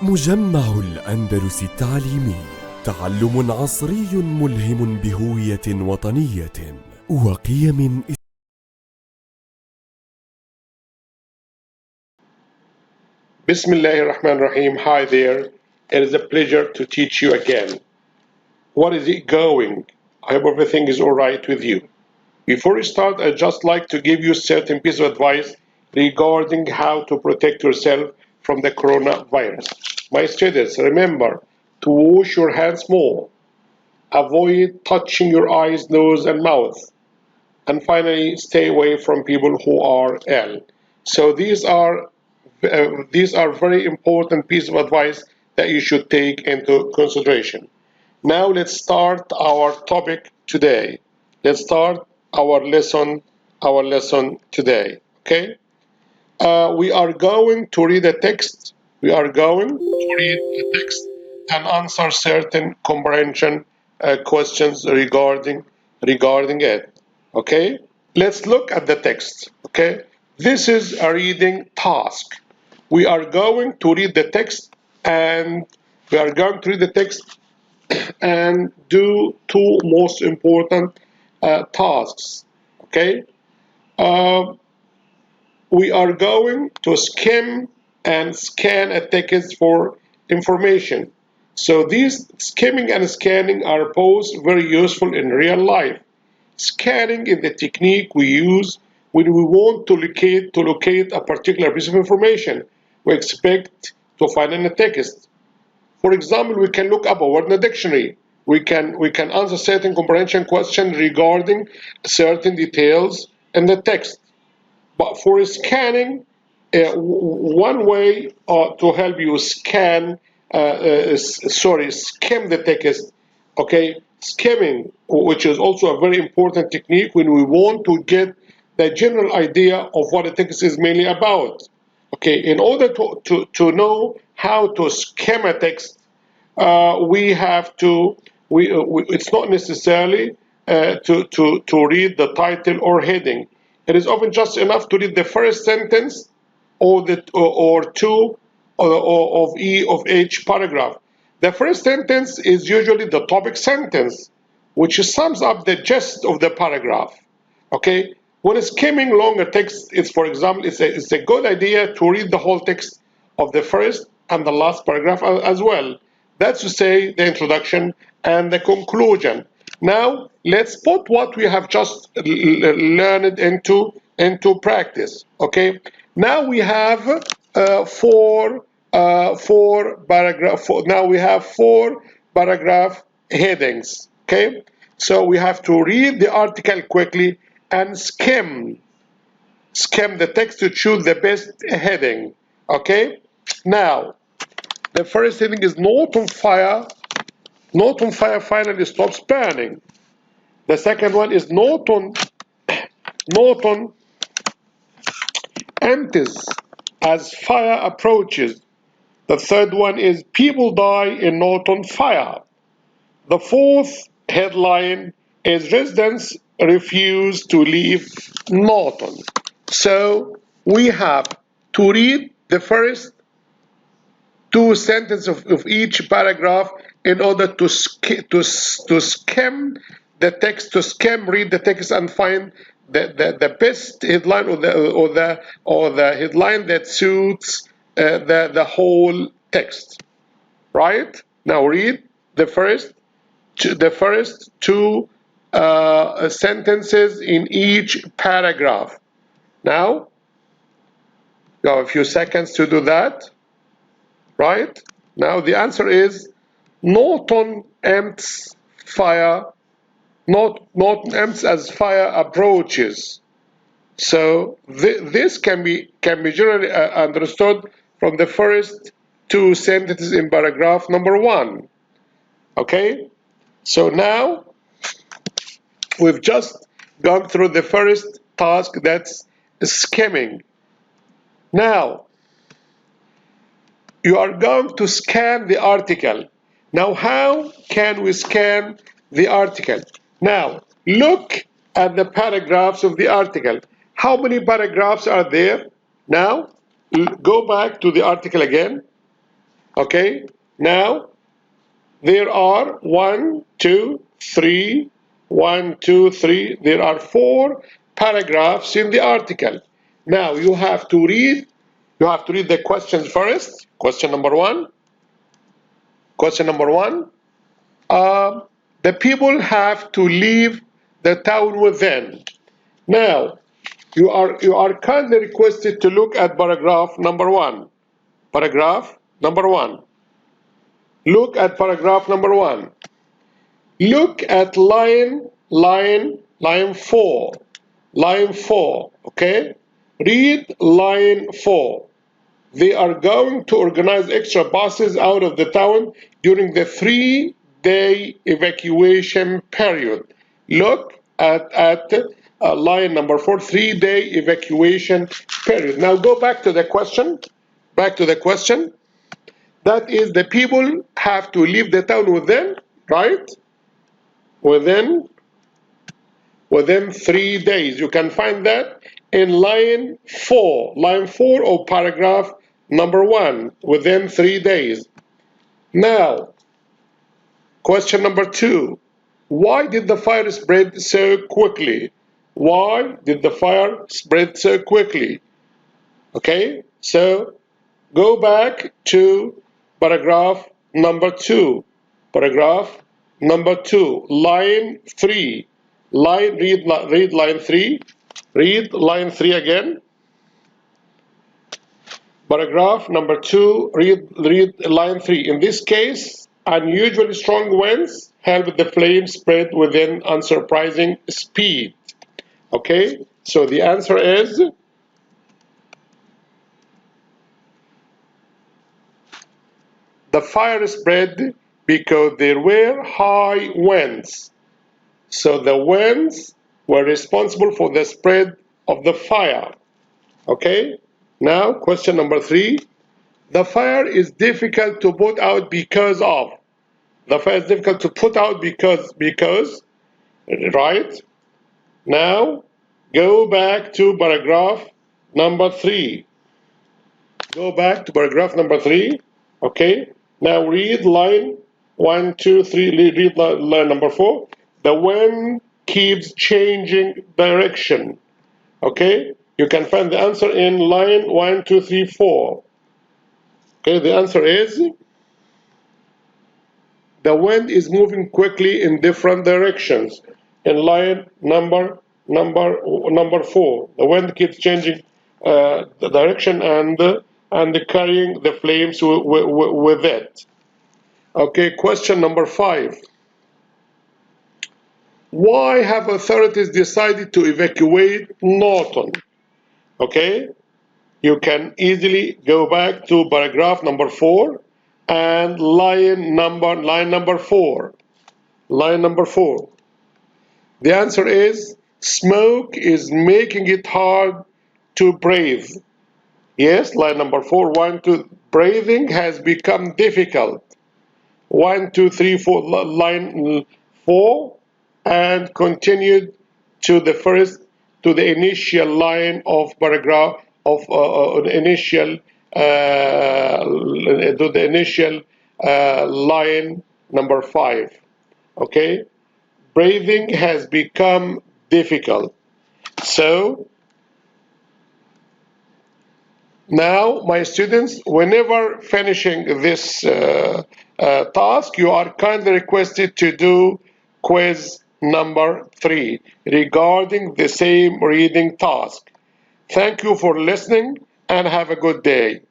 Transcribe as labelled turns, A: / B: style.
A: مجمع الأندلس التعليمي، تعلم عصري ملهم بهوية وطنية وقيم.
B: Bismillahirrahmanirrahim. Hi there. It is a pleasure to teach you again. What is it going? I hope everything is alright with you. Before we start, I'd just like to give you certain piece of advice regarding how to protect yourself from the coronavirus. My students, remember to wash your hands more. Avoid touching your eyes, nose, and mouth. And finally, stay away from people who are ill. So these are very important pieces of advice that you should take into consideration. Now let's start our topic today. Let's start our lesson today. Okay? We are going to read a text. We are going to read a text and answer certain comprehension questions regarding it. Okay? Let's look at the text. Okay? This is a reading task. We are going to read the text and do two most important tasks. Okay? Uh, we are going to skim and scan a text for information. So these skimming and scanning are both very useful in real life. Scanning is the technique we use when we want to locate a particular piece of information we expect to find in a text. For example, we can look up a word in a dictionary. We can answer certain comprehension questions regarding certain details in the text. But for scanning, one way to help you skim the text, okay, skimming, which is also a very important technique when we want to get the general idea of what the text is mainly about. Okay, in order to know how to skim a text, we have to, it's not necessarily to read the title or heading. It is often just enough to read the first sentence or two of each paragraph. The first sentence is usually the topic sentence, which sums up the gist of the paragraph. Okay, when skimming longer text, for example, it's a good idea to read the whole text of the first and the last paragraph as well. That's to say, the introduction and the conclusion. Now, let's put what we have just learned into practice. Okay. Now we have four paragraph. Now we have four paragraph headings. Okay. So we have to read the article quickly and skim the text to choose the best heading. Okay. Now, the first heading is "Not on fire." Not on fire finally stops burning. The second one is Norton empties as fire approaches. The third one is People die in Norton fire. The fourth headline is Residents refuse to leave Norton. So we have to read the first two sentences of each paragraph in order to skim the text, read the text and find the best headline or the headline that suits the whole text. Right? Now read the first two sentences in each paragraph. Now you have a few seconds to do that. Right? Now the answer is Norton empties fire. Norton empties as fire approaches. So this can be generally understood from the first two sentences in paragraph number 1. Okay? So now we've just gone through the first task, that's skimming. Now you are going to scan the article. Now, how can we scan the article? Now, look at the paragraphs of the article. How many paragraphs are there? Now, go back to the article again. Okay, now there are 1, 2, 3, 1, 2, 3. There are 4 paragraphs in the article. Now you have to read the questions first. Question number 1. Question number 1. The people have to leave the town within. Now, you are kindly requested to look at paragraph number 1. Paragraph number 1. Look at paragraph number 1. Look at line 4. Line 4, okay? Read line 4. They are going to organize extra buses out of the town during the 3-day evacuation period. Look at line number 4, 3-day evacuation period. Now go back to the question. Back to the question. That is, the people have to leave the town within, right? Within 3 days. You can find that in line 4 of paragraph number 1, within 3 days. Now, question number 2. Why did the fire spread so quickly? Why did the fire spread so quickly? Okay, so go back to paragraph number 2. Paragraph number 2, line 3. Read line 3. Read line 3 again. Paragraph number 2, read line 3. In this case, unusually strong winds helped the flame spread within unsurprising speed. Okay, so the answer is the fire spread because there were high winds. So the winds were responsible for the spread of the fire. Okay, now question number 3. The fire is difficult to put out because of. The fire is difficult to put out because, right? Now go back to paragraph number 3. Go back to paragraph number 3. Okay, now read line 1, 2, 3, read line number 4. The wind keeps changing direction. Okay, you can find the answer in line 1, 2, 3, 4. Okay, the answer is the wind is moving quickly in different directions. In line number 4, the wind keeps changing the direction and carrying the flames with it. Okay, question number 5. Why have authorities decided to evacuate Norton? Okay, you can easily go back to paragraph number 4 and line number 4. Line number 4. The answer is smoke is making it hard to breathe. Yes, line number 4, 1, 2, breathing has become difficult. 1, 2, 3, 4, line 4, and continued to the initial line of paragraph of line number 5. Okay, breathing has become difficult. So now, my students, whenever finishing this task, you are kindly requested to do quiz number 3 regarding the same reading task. Thank you for listening and have a good day.